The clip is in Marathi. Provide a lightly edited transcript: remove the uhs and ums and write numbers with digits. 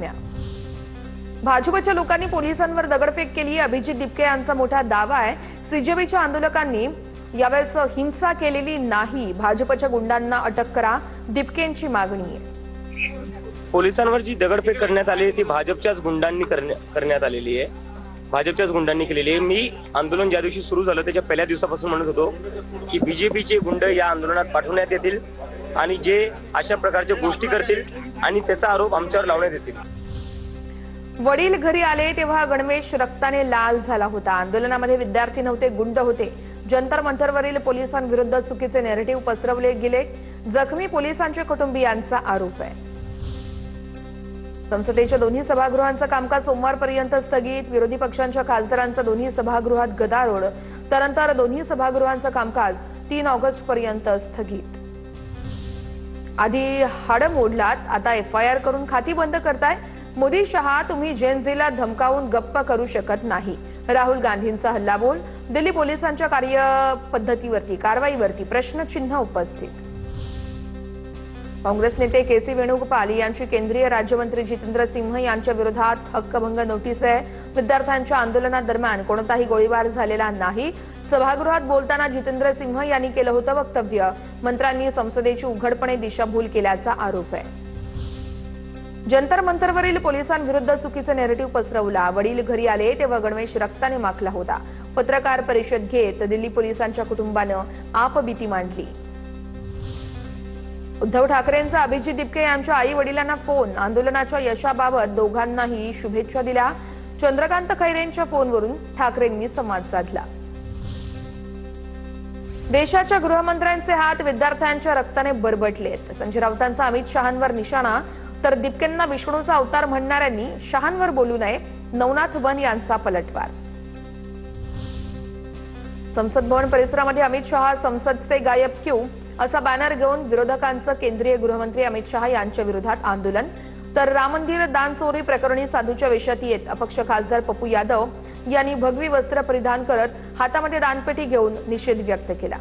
बातम्या। भाजपच्या लोकांनी पोलिसांवर दगडफेक केली। अभिजित दिपके यांचा मोठा दावा आहे। सीजेबीच्या आंदोलकांनी यावेळेस हिंसा केलेली नाही। भाजपच्या गुंडांना अटक करा, दिपकेंची मागणी आहे। पोलिसांवर जी दगडफेक करण्यात आली ती भाजपच्याच गुंडांनी करण्यात आलेली आहे। भाजपच्याच गुंडांनी केलेली आहे। मी आंदोलन ज्या दिवशी सुरू झालं त्याच्या पहिल्या दिवसापासून म्हणत होतो की बीजेपीचे गुंड या आंदोलनात पाठवण्यात येतील आणि जे अशा प्रकारच्या गोष्टी करतील आणि त्याचा आरोप आमच्यावर लावण्यात येतील। वडील घरी आले तेव्हा गणवेश रक्ताने लाल झाला होता। आंदोलनामध्ये विद्यार्थी नव्हते, गुंड होते। जंतर मंतरवरील पोलिसांविरुद्ध चुकीचे नॅरेटिव्ह पसरवले गेले। जखमी पोलिसांच्या कुटुंबियांचा आरोप आहे। संसदेच्या दोन्ही सभागृहांचं कामकाज सोमवारपर्यंत स्थगित। विरोधी पक्षांच्या खासदारांचा दोन्ही सभागृहात गदारोळ। त्यानंतर दोन्ही सभागृहांचं कामकाज 3 ऑगस्टपर्यंत स्थगित। आधी हाडं मोडलात, आता एफआयआर करून खाती बंद करताय। मोदी शहा, तुम्ही जेनझीला धमकावून गप्प करू शकत नाही। राहुल गांधींचा हल्लाबोल। दिल्ली पोलिसांच्या कार्यपद्धतीवरती कारवाईवरती प्रश्नचिन्ह उपस्थित। काँग्रेस नेते केसी वेणुगोपाल यांची केंद्रीय राज्यमंत्री जितेंद्र सिंह यांच्या विरोधात हक्कभंग नोटीस आहे। विद्यार्थ्यांच्या आंदोलनादरम्यान कोणताही गोळीबार झालेला नाही। सभागृहात बोलताना जितेंद्र सिंह यांनी केलं होतं वक्तव्य। मंत्र्यांनी संसदेची उघडपणे दिशाभूल केल्याचा आरोप आहे। जंतर मंतरवरील पोलिसांविरुद्ध चुकीचं नॅरेटिव्ह पसरवला। वडील घरी आले तेव्हा गणवेश रक्ताने माखला होता। पत्रकार परिषद घेत दिल्ली पोलिसांच्या कुटुंबानं आपबीती मांडली। उद्धव ठाकरेंचा अभिजित दिपके यांच्या आई वडिलांना फोन। आंदोलनाच्या यशाबाबत दोघांनाही शुभेच्छा दिल्या। चंद्रकांत खैरेंच्या फोनवरून ठाकरेंनी संवाद साधला। देशाच्या गृहमंत्र्यांचे हात विद्यार्थ्यांच्या रक्ताने बरबटलेत। संजय राऊतांचा अमित शहांवर निशाणा, तर दिपकेंना विष्णूचा अवतार म्हणणाऱ्यांनी शहांवर बोलू नये। नवनाथ वन यांचा पलटवार। संसद भवन परिसरामध्ये अमित शहा संसद से गायब क्यों असा बॅनर घेऊन विरोधकांचं केंद्रीय गृहमंत्री अमित शहा यांच्या विरोधात आंदोलन। तर राम मंदिर दान चोरी प्रकरणी साधूच्या वेशात येत अपक्ष खासदार पप्पू यादव यांनी भगवी वस्त्र परिधान करत हातामध्ये दानपेटी घेऊन निषेध व्यक्त केला।